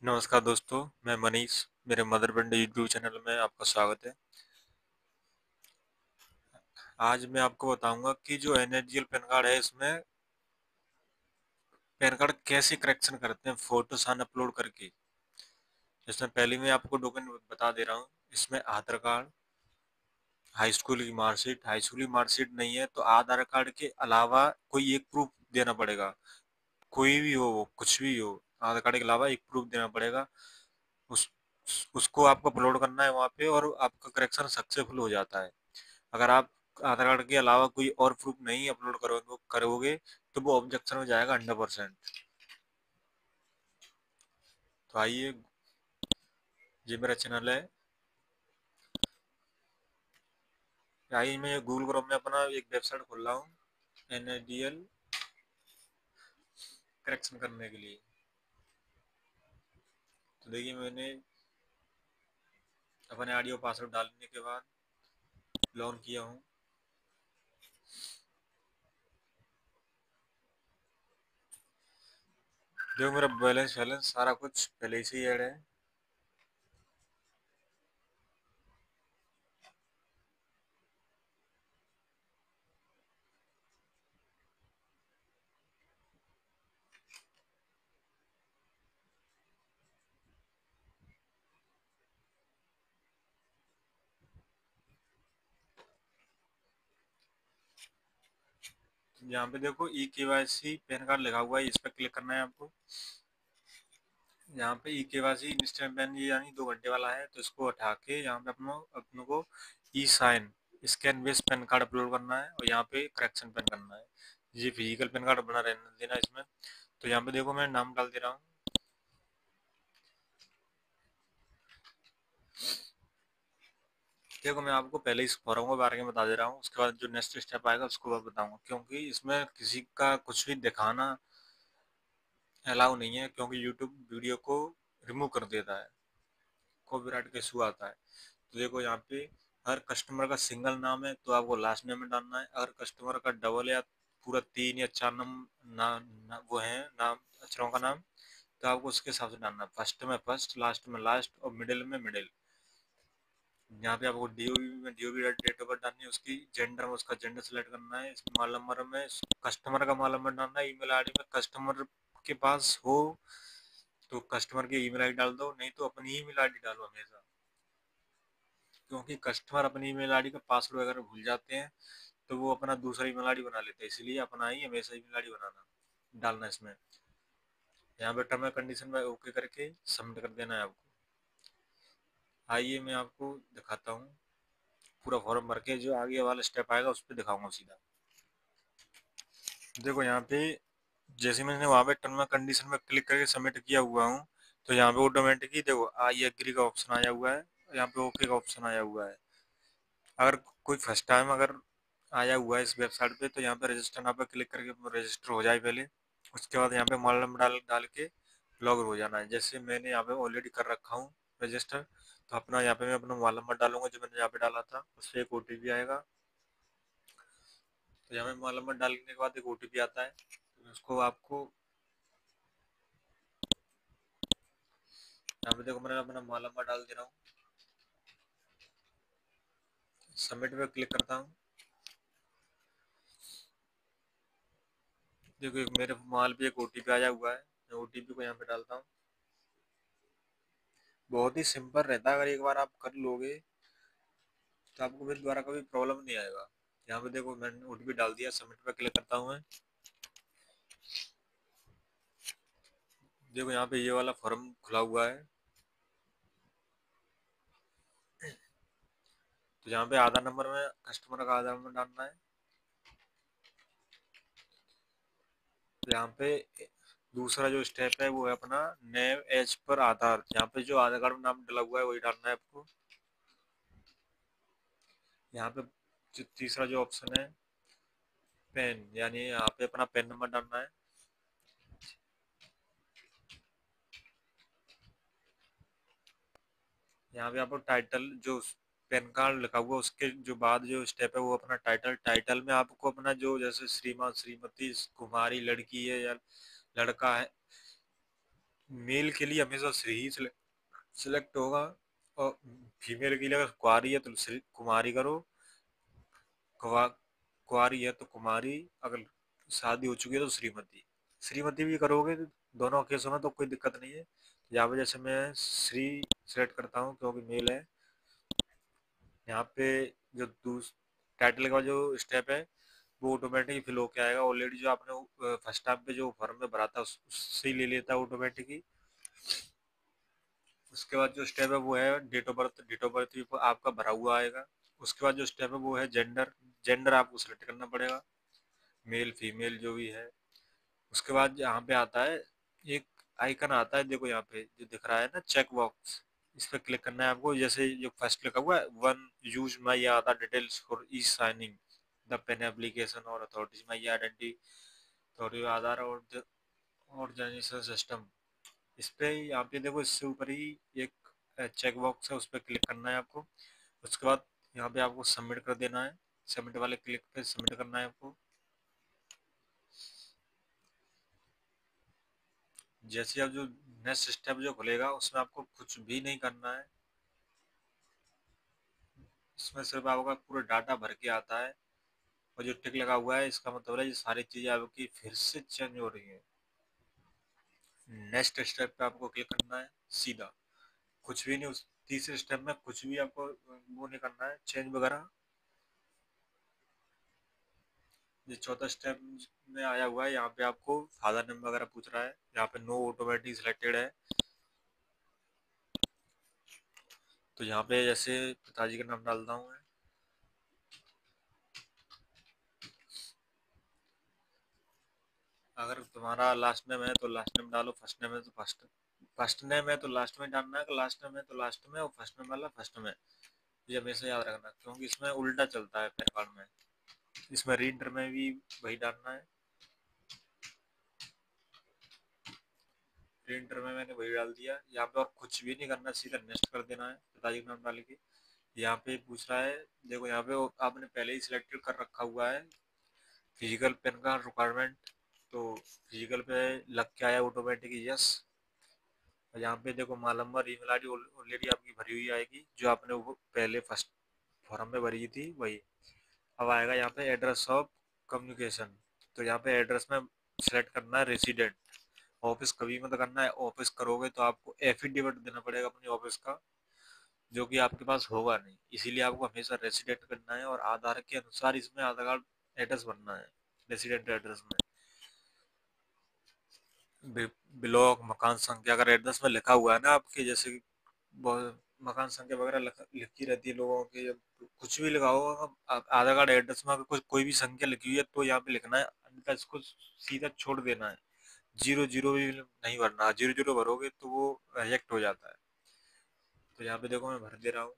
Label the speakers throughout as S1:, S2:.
S1: नमस्कार दोस्तों, मैं मनीष। मेरे मदर पिंड यूट्यूब चैनल में आपका स्वागत है। आज मैं आपको बताऊंगा कि जो एनएचडीएल पैन कार्ड है, इसमें पैन कार्ड कैसे करेक्शन करते हैं फोटो सान अपलोड करके। इसमें पहले मैं आपको डॉक्यूमेंट बता दे रहा हूँ। इसमें आधार कार्ड, हाई स्कूल की मार्कशीट नहीं है तो आधार कार्ड के अलावा कोई एक प्रूफ देना पड़ेगा। कोई भी हो, वो कुछ भी हो, आधार कार्ड के अलावा एक प्रूफ देना पड़ेगा। उस उसको आपको अपलोड करना है वहाँ पे और आपका करेक्शन सक्सेसफुल हो जाता है। अगर आप आधार कार्ड के अलावा कोई और प्रूफ नहीं अपलोड करोगे तो वो ऑब्जेक्शन में जाएगा 100%। तो आइए, ये मेरा चैनल है। आइए, मैं गूगल क्रोम में अपना एक वेबसाइट खोल रहा हूँ एनएचडीएल करेक्शन करने के लिए। तो देखिए, मैंने अपने ऑडियो पासवर्ड डालने के बाद लॉगिन किया हूँ। देखो, मेरा बैलेंस वैलेंस सारा कुछ पहले से ही ऐड है। यहाँ पे देखो ई केवाईसी पैन कार्ड लिखा हुआ है, इस पर क्लिक करना है आपको। यहाँ पे ई केवाईसी इंस्टेंट पैन, ये यानी 2 घंटे वाला है, तो इसको हटा के यहाँ पे अपनों को e sign scan base PAN card upload करना है और यहाँ पे करेक्शन पैन करना है। ये फिजिकल पैन कार्ड बना रहने देना इसमें। तो यहाँ पे देखो, मैं नाम डाल दे रहा हूँ। देखो, मैं आपको पहले इस फॉर्म के बारे में बता दे रहा हूँ, उसके बाद जो नेक्स्ट स्टेप आएगा उसको मैं बताऊंगा, क्योंकि इसमें किसी का कुछ भी दिखाना अलाउ नहीं है, क्योंकि यूट्यूब वीडियो को रिमूव कर देता है, कॉपीराइट का इशू आता है। तो देखो, यहाँ पे हर कस्टमर का सिंगल नाम है तो आपको लास्ट नेम में डालना है। अगर कस्टमर का डबल या पूरा 3 या 4 वो है नाम, अक्षरों का नाम, तो आपको उसके हिसाब से डालना है। फर्स्ट में फर्स्ट, लास्ट में लास्ट और मिडिल में मिडिल। यहाँ पे आपको डीओबी डेट ऑफ बर्थ डालनी है, उसकी जेंडर में उसका जेंडर सेलेक्ट करना है। इस मोबाइल नंबर में कस्टमर का मोबाइल नंबर डालना है। ईमेल आईडी में कस्टमर के पास हो तो कस्टमर की ईमेल आईडी डाल दो, नहीं तो अपनी ईमेल आईडी डालो हमेशा, क्योंकि कस्टमर अपनी ईमेल आईडी का पासवर्ड वगैरह भूल जाते हैं तो वो अपना दूसरा ईमेल आईडी बना लेते हैं। इसलिए अपना ही हमेशा ईमेल आईडी बनाना डालना इसमें। यहाँ पे टर्म एंड कंडीशन में ओके करके सबमिट कर देना है आपको। आइए, मैं आपको दिखाता हूँ पूरा फॉर्म भर के, जो आगे वाला स्टेप आएगा उस पर दिखाऊंगा सीधा। देखो, यहाँ पे जैसे मैंने वहाँ पे टर्म एंड कंडीशन में क्लिक करके सबमिट किया हुआ हूँ, तो यहाँ पे ऑटोमेटिकली देखो आई एग्री का ऑप्शन आया हुआ है, यहाँ पे ओके का ऑप्शन आया हुआ है। अगर कोई फर्स्ट टाइम अगर आया हुआ है इस वेबसाइट पे, तो यहाँ पे रजिस्टर नाउ पे क्लिक करके रजिस्टर हो जाए पहले। उसके बाद यहाँ पे मोबाइल नंबर डाल डाल के लॉग हो जाना है। जैसे मैंने यहाँ पे ऑलरेडी कर रखा हूँ रजिस्टर, तो अपना यहाँ पे मैं अपना मोबाइल नंबर डालूंगा जो मैंने यहाँ पे डाला था, उससे एक ओटीपी आएगा। तो यहाँ पे मोबाइल नंबर डालने के बाद एक ओटीपी आता है, तो उसको आपको यहाँ पे देखो, मैंने अपना मोबाइल नंबर डाल दे रहा हूँ। सबमिट पे क्लिक करता हूँ। देखो, एक मेरे मोबाइल पे एक ओटीपी आया हुआ है, मैं ओटीपी को यहाँ पे डालता हूँ। बहुत ही सिंपल रहता है, अगर एक बार आप कर लोगे तो आपको फिर दोबारा कभी प्रॉब्लम नहीं आएगा। यहाँ पे देखो, मैंने ओटीपी डाल दिया, सबमिट पे क्लिक करता हूँ मैं। देखो, यहाँ पे ये वाला फॉर्म खुला हुआ है। तो यहाँ पे आधार नंबर में कस्टमर का आधार नंबर डालना है। तो यहाँ पे दूसरा जो स्टेप है वो है अपना नेम एज पर आधार। यहाँ पे जो आधार कार्ड में नाम डला हुआ है वही डालना है आपको। यहाँ पे जो तीसरा जो ऑप्शन है पेन, यानी यहाँ पे अपना पेन नंबर डालना है। यहाँ पे आपको टाइटल जो पैन कार्ड लिखा हुआ है उसके जो बाद जो स्टेप है वो अपना टाइटल। टाइटल में आपको अपना जो जैसे श्रीमान, श्रीमती, कुमारी, लड़की है या लड़का है, मेल के लिए हमेशा श्री ही सिलेक्ट होगा, और फीमेल के लिए अगर कुआरी है तो श्री कुमारी करो, कुआ कुआरी है तो कुमारी, अगर शादी हो चुकी है तो श्रीमती। श्रीमती भी करोगे तो दोनों केसों में तो कोई दिक्कत नहीं है। यहाँ पे जैसे मैं श्री सेलेक्ट करता हूँ क्योंकि मेल है। यहाँ पे जो टाइटल का जो स्टेप है वो ऑटोमेटिक फिल होके आएगा। ऑलरेडी जो आपने फर्स्ट टाइम पे जो फॉर्म में भरा था उससे ही ले लेता है ऑटोमेटिक ही। उसके बाद जो स्टेप है वो है date of birth. Date of birth भी आपका भरा हुआ आएगा। उसके बाद जो स्टेप है वो है जेंडर। जेंडर आपको सेलेक्ट करना पड़ेगा, मेल फीमेल जो भी है। उसके बाद यहाँ पे आता है एक आइकन आता है, देखो यहाँ पे जो दिख रहा है ना, चेक बॉक्स। इस पर क्लिक करना है आपको। जैसे जो फर्स्ट लिखा हुआ है, one use my Aadhaar details for e signing the PAN application और authorities my identity authority Aadhaar और ऑर्गेनाइजेशन सिस्टम। इस पे यहाँ पे देखो, इससे ऊपर ही एक चेक बॉक्स है, उस पर क्लिक करना है आपको। उसके बाद यहाँ पे आपको सबमिट कर देना है। सबमिट वाले क्लिक पे सबमिट करना है आपको। जैसे अब जो नेक्स्ट स्टेप जो खुलेगा उसमें आपको कुछ भी नहीं करना है। इसमें सिर्फ आपका पूरा डाटा भर के आता है, और जो टिक लगा हुआ है इसका मतलब है ये सारी चीजें आपकी फिर से चेंज हो रही है। नेक्स्ट स्टेप पे आपको क्लिक करना है सीधा। कुछ भी नहीं, उस तीसरे स्टेप में कुछ भी आपको वो नहीं करना है, चेंज वगैरह। ये चौथा स्टेप में आया हुआ है, यहाँ पे आपको फादर नेम वगैरह पूछ रहा है। यहाँ पे नो ऑटोमेटिक सिलेक्टेड है, तो यहाँ पे जैसे पिताजी का नाम डालता हूँ मैं। अगर तुम्हारा लास्ट नेम है तो लास्ट नेम डालो, फर्स्ट नेम है तो फर्स्ट नेम है तो लास्ट में डालना है, लास्ट नेम है तो लास्ट में, और फर्स्ट नेम वाला फर्स्ट में। ये हमेशा याद रखना क्योंकि इसमें उल्टा चलता है पैन कार्ड में। इसमें रीइंटर में भी वही डालना है। रीइंटर में मैंने वही डाल दिया। यहाँ पे और कुछ भी नहीं करना, सीधा नेक्स्ट कर देना है पिताजी का नाम डाल के। यहाँ पे पूछ रहा है, देखो यहाँ पे आपने पहले ही सिलेक्ट कर रखा हुआ है फिजिकल पेन कार्ड रिक्वायरमेंट, तो फिजिकल पे लग के आया ऑटोमेटिक यस। और यहाँ पे देखो mobile number email ID already आपकी भरी हुई आएगी, जो आपने वो पहले फर्स्ट फॉर्म में भरी थी वही। अब आएगा यहाँ पे एड्रेस ऑफ कम्युनिकेशन। तो यहाँ पे एड्रेस में सेलेक्ट करना है रेसिडेंट। ऑफिस कभी मत करना है, ऑफिस करोगे तो आपको एफिडेविट देना पड़ेगा अपनी ऑफिस का, जो कि आपके पास होगा नहीं। इसीलिए आपको हमेशा रेसिडेंट करना है, और आधार के अनुसार इसमें आधार कार्ड एड्रेस भरना है रेसिडेंट एड्रेस में। ब्लॉक मकान संख्या अगर एड्रेस में लिखा हुआ है ना आपके, जैसे कि मकान संख्या वगैरह लिखी रहती है लोगों की, कुछ भी लिखा होगा आधार कार्ड एड्रेस में, अगर कुछ कोई भी संख्या लिखी हुई है तो यहाँ पे लिखना है, अन्यथा इसको सीधा छोड़ देना है। जीरो जीरो भी नहीं भरना, जीरो जीरो भरोगे तो वो रिजेक्ट हो जाता है। तो यहाँ पे देखो मैं भर दे रहा हूँ।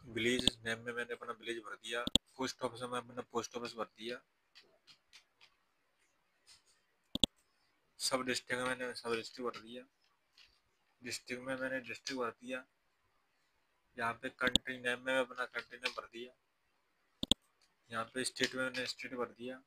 S1: विलेज नेम में मैंने अपना विलेज भर दिया। पोस्ट ऑफिस में मैंने पोस्ट ऑफिस भर दिया। सब डिस्ट्रिक्ट में मैंने सब डिस्ट्रिक्ट भर दिया। डिस्ट्रिक्ट में मैंने डिस्ट्रिक्ट भर दिया। यहाँ पे कंट्री नेम में अपना कंट्री नेम भर दिया। यहाँ पे स्टेट में मैंने स्टेट भर दिया।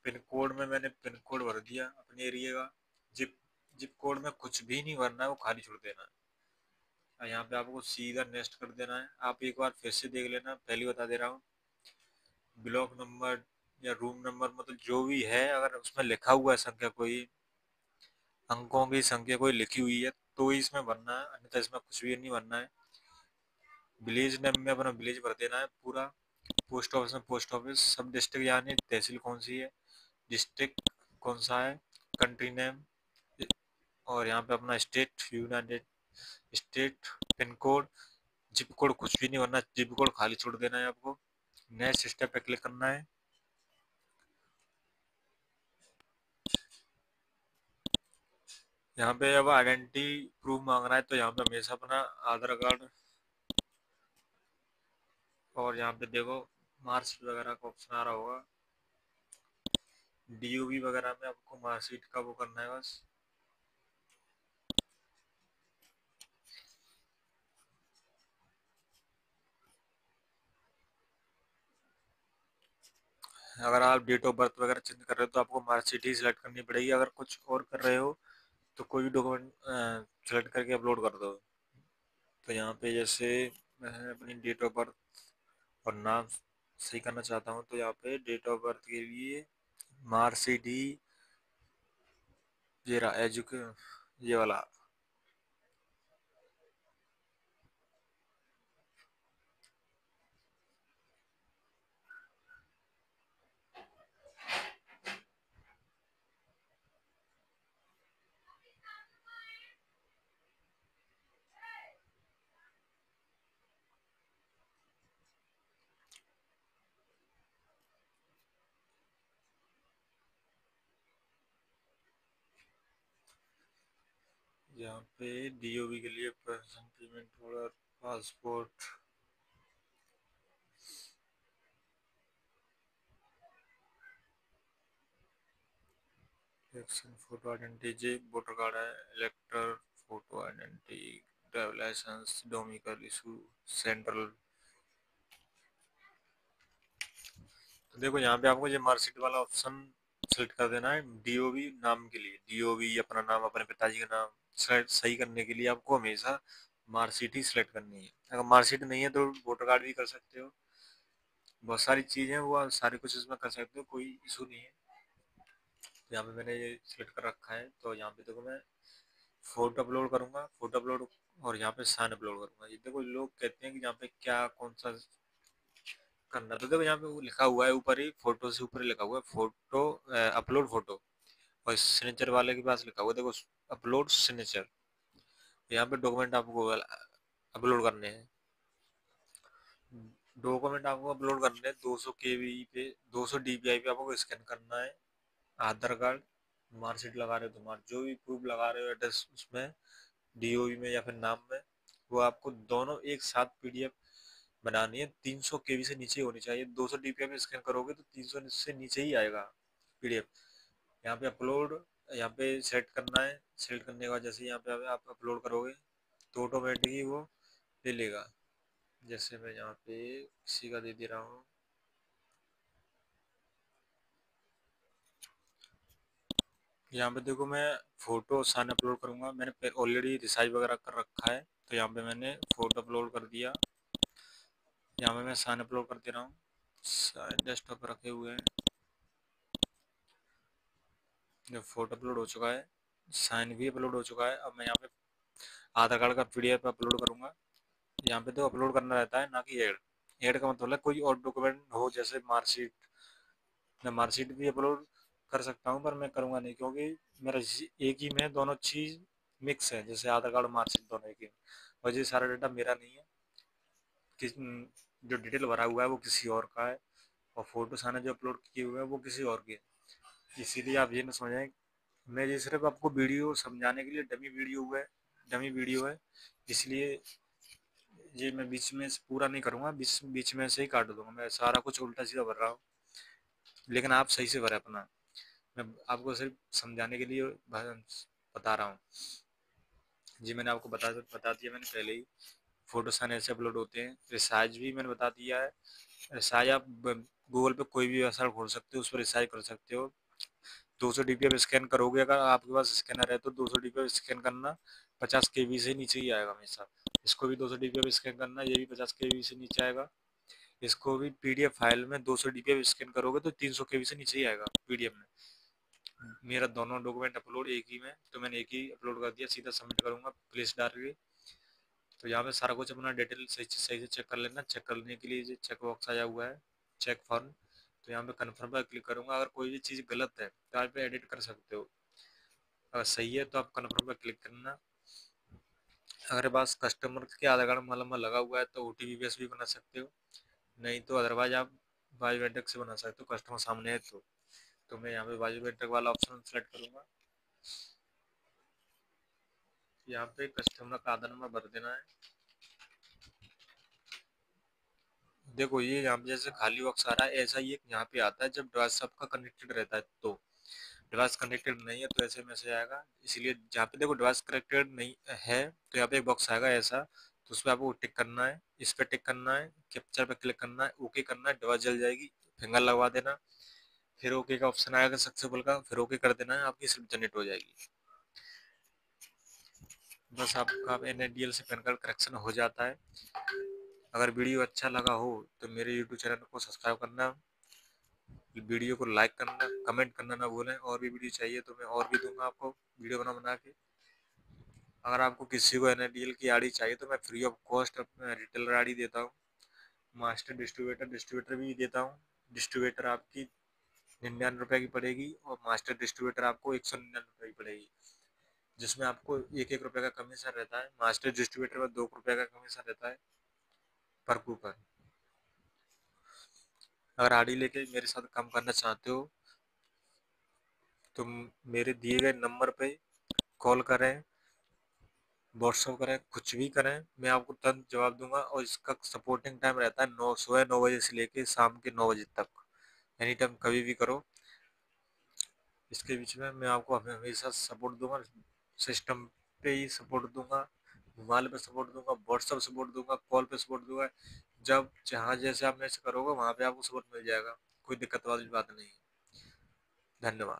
S1: पिन कोड में मैंने पिन कोड भर दिया अपने एरिया का। जिप जिप कोड में कुछ भी नहीं भरना है, वो खाली छोड़ देना है। और यहाँ पे आपको सीधा नेक्स्ट कर देना है। आप एक बार फिर से देख लेना, पहले बता दे रहा हूँ। ब्लॉक नंबर या रूम नंबर, मतलब जो भी है, अगर उसमें लिखा हुआ है संख्या, कोई अंकों की संख्या कोई लिखी हुई है तो ही इसमें भरना है, अन्यथा इसमें कुछ भी नहीं भरना है। विलेज नेम में अपना विलेज भर देना है पूरा। पोस्ट ऑफिस में पोस्ट ऑफिस। सब डिस्ट्रिक्ट यानी तहसील कौन सी है, डिस्ट्रिक्ट कौन सा है, कंट्री नेम, और यहाँ पे अपना state United state, pin code. Zip code कुछ भी नहीं भरना, जिप कोड खाली छोड़ देना है आपको। नेक्स्ट स्टेप पे क्लिक करना है। यहाँ पे अब आइडेंटिटी प्रूफ मांग रहा है, तो यहाँ पे हमेशा अपना आधार कार्ड, और यहाँ पे देखो मार्क्स वगैरह का ऑप्शन आ रहा होगा। डीओबी वगैरह में आपको मार्कशीट का वो करना है बस। अगर आप डेट ऑफ बर्थ वगैरह चेंज कर रहे हो तो आपको मार्कशीट ही सिलेक्ट करनी पड़ेगी। अगर कुछ और कर रहे हो तो कोई भी डॉक्यूमेंट सेलेक्ट करके अपलोड कर दो। तो यहाँ पे जैसे मैं अपनी डेट ऑफ बर्थ और नाम सही करना चाहता हूँ, तो यहाँ पे डेट ऑफ बर्थ के लिए मार्कशीट ही, ये रहा एजुके, ये वाला। यहाँ पे डीओबी के लिए person payment order, passport, election photo identity, voter card है, elector photo identity, driver licence, domicile issue, central. तो देखो यहाँ पे आपको ये मार्कशीट वाला ऑप्शन सेलेक्ट कर देना है डीओबी नाम के लिए। डीओबी अपना नाम, अपने पिताजी का नाम सही करने के लिए आपको हमेशा मार्कशीट ही सिलेक्ट करनी है। अगर मार्कशीट नहीं है तो वोटर कार्ड भी कर सकते हो। बहुत सारी चीज़ें वो आप सारी कुछ इसमें कर सकते हो, कोई इशू नहीं है। तो यहाँ पे मैंने ये सिलेक्ट कर रखा है। तो यहाँ पे देखो मैं फोटो अपलोड करूंगा, फोटो अपलोड, और यहाँ पे साइन अपलोड करूंगा। ये देखो लोग कहते हैं कि यहाँ पे क्या कौन सा करना। तो देखो यहाँ पे वो लिखा हुआ है ऊपर ही, फोटो से ऊपर ही लिखा हुआ है फोटो अपलोड फोटो, और सिग्नेचर वाले के पास लिखा हुआ है देखो अपलोड सिग्नेचर। यहाँ पे डॉक्यूमेंट आपको अपलोड करने हैं। डॉक्यूमेंट आपको अपलोड करने हैं 200 केबी पे, 200 डीपीआई पे आपको स्कैन करना है। आधार कार्ड, मार्कशीट लगा रहे हो तो जो भी प्रूफ लगा रहे हो एड्रेस उसमें, डीओबी में या फिर नाम में, वो आपको दोनों एक साथ पीडीएफ बनानी है। 300 केबी से नीचे होनी चाहिए। 200 डीपीआई में स्कैन करोगे तो 300 से नीचे ही आएगा पीडीएफ। यहाँ पे अपलोड, यहाँ पे सेलेक्ट करना है। सेलेक्ट करने के बाद जैसे यहाँ पे आप अपलोड करोगे तो ऑटोमेटिक ही वो ले लेगा। जैसे मैं यहाँ पे किसी का दे दे रहा हूँ, यहाँ पे देखो मैं फोटो साइन अपलोड करूंगा। मैंने ऑलरेडी रिसाइज वगैरह कर रखा है, तो यहाँ पे मैंने फोटो अपलोड कर दिया। यहाँ पे मैं साइन अपलोड कर दे रहा हूँ। साइन डेस्कटॉप पर रखे हुए हैं, जो फोटो अपलोड हो चुका है, साइन भी अपलोड हो चुका है। अब मैं यहाँ पे आधार कार्ड का पीडीएफ अपलोड करूंगा। यहाँ पे तो अपलोड करना रहता है, ना कि ऐड। ऐड का मतलब है कोई और डॉक्यूमेंट हो, जैसे मार्कशीट। मैं मार्कशीट भी अपलोड कर सकता हूँ पर मैं करूँगा नहीं, क्योंकि मेरा एक ही में दोनों चीज़ मिक्स है। जैसे आधार कार्ड और मार्कशीट दोनों एक ही में, और ये सारा डाटा मेरा नहीं है। किस जो डिटेल भरा हुआ है वो किसी और का है, और फोटो साने जो अपलोड किए हुए हैं वो किसी और के। इसीलिए आप ये ना समझें, मैं ये सिर्फ आपको वीडियो समझाने के लिए डमी वीडियो है, डमी वीडियो है। इसलिए ये मैं बीच में से पूरा नहीं करूँगा, बीच बीच में से ही काट दूंगा। मैं सारा कुछ उल्टा सीधा भर रहा हूँ, लेकिन आप सही से भरें अपना। मैं आपको सिर्फ समझाने के लिए बता रहा हूँ। जी मैंने आपको बता दिया मैंने पहले ही। फोटो साइन ऐसे अपलोड होते हैं। रिसाइज भी मैंने बता दिया है। रिसाइज आप गूगल पे कोई भी वेबसाइट खोल सकते हो, उस पर रिसाइज कर सकते हो। 200 डीपीआई स्कैन करोगे, अगर आपके पास स्कैनर है तो 200 डीपीआई स्कैन करना। 50 केबी से नीचे ही आएगा हमेशा। इसको भी 200 डीपीआई स्कैन करना, ये भी 50 केबी से नीचे आएगा। इसको भी पीडीएफ फाइल में 200 डीपीआई स्कैन करोगे तो 300 केबी से नीचे ही आएगा पीडीएफ में। मेरा दोनों डॉक्यूमेंट अपलोड एक ही में, तो मैंने एक ही अपलोड कर दिया, सीधा सबमिट करूंगा प्लेस डाल के। तो यहाँ पे सारा कुछ अपना डिटेल सही सही से चेक कर लेना। चेक करने के लिए चेक बॉक्स आया हुआ है, चेक फॉर्म। तो यहाँ पे कन्फर्म पर क्लिक करूंगा। अगर कोई भी चीज़ गलत है तो आप पे एडिट कर सकते हो, अगर सही है तो आप कन्फर्म पर क्लिक करना। अगर पास कस्टमर के आधार कार्ड नंबर लगा हुआ है तो ओटीपी बेस भी बना सकते हो, नहीं तो अदरवाइज आप बायोमेट्रिक से बना सकते हो, कस्टमर सामने है तो मैं यहाँ पे बायोमेट्रिक वाला ऑप्शन सेलेक्ट करूंगा। यहाँ पे कस्टमर का आधार नंबर भर देना है। देखो ये यहाँ पे जैसे खाली बॉक्स आ रहा है, ऐसा ही एक यहाँ पे आता है जब डिवाइस सबका कनेक्टेड रहता है। तो डिवाइस कनेक्टेड नहीं है तो ऐसे मैसेज आएगा। इसीलिए जहाँ पे देखो डिवाइस कनेक्टेड नहीं है तो यहाँ पे एक बॉक्स आएगा ऐसा, तो उस पर आपको टिक करना है। इस पर टिक करना है, कैप्चर पे क्लिक करना है, ओके करना है, डिवाइस जल जाएगी। फिंगर लगवा देना, फिर ओके का ऑप्शन आएगा सक्सेसफुल का, फिर ओके कर देना है, आपकी स्लिप जनरेट हो जाएगी। बस आपका NADL से पैन कार्ड करेक्शन हो जाता है। अगर वीडियो अच्छा लगा हो तो मेरे यूट्यूब चैनल को सब्सक्राइब करना, वीडियो को लाइक करना, कमेंट करना ना भूलें। और भी वीडियो चाहिए तो मैं और भी दूंगा आपको वीडियो बना बना के। अगर आपको किसी को NADL की आईडी चाहिए तो मैं फ्री ऑफ कॉस्ट अपना रिटेलर आईडी देता हूँ, मास्टर डिस्ट्रीब्यूटर भी देता हूँ। डिस्ट्रीब्यूटर आपकी 99 रुपये की पड़ेगी और मास्टर डिस्ट्रीब्यूटर आपको 199 की पड़ेगी, जिसमें आपको 1-1 रुपये का कमीशन रहता है। मास्टर डिस्ट्रीब्यूटर में 2 रुपये का कमीशन रहता है पर कूपन। अगर आईडी लेके मेरे साथ काम करना चाहते हो तो मेरे दिए गए नंबर पे कॉल करें, व्हाट्सअप करें, कुछ भी करें, मैं आपको तुरंत जवाब दूंगा। और इसका सपोर्टिंग टाइम रहता है सुबह 9 बजे से लेके शाम के 9 बजे तक। एनी टाइम कभी भी करो, इसके बीच में मैं आपको हमेशा सपोर्ट दूंगा। सिस्टम पे ही सपोर्ट दूंगा, मोबाइल पे सपोर्ट दूंगा, व्हाट्सअप सपोर्ट दूंगा, कॉल पे सपोर्ट दूंगा। जब जहाँ जैसे आप मैसेज करोगे वहाँ पे आपको सपोर्ट मिल जाएगा, कोई दिक्कत वाली बात नहीं है। धन्यवाद।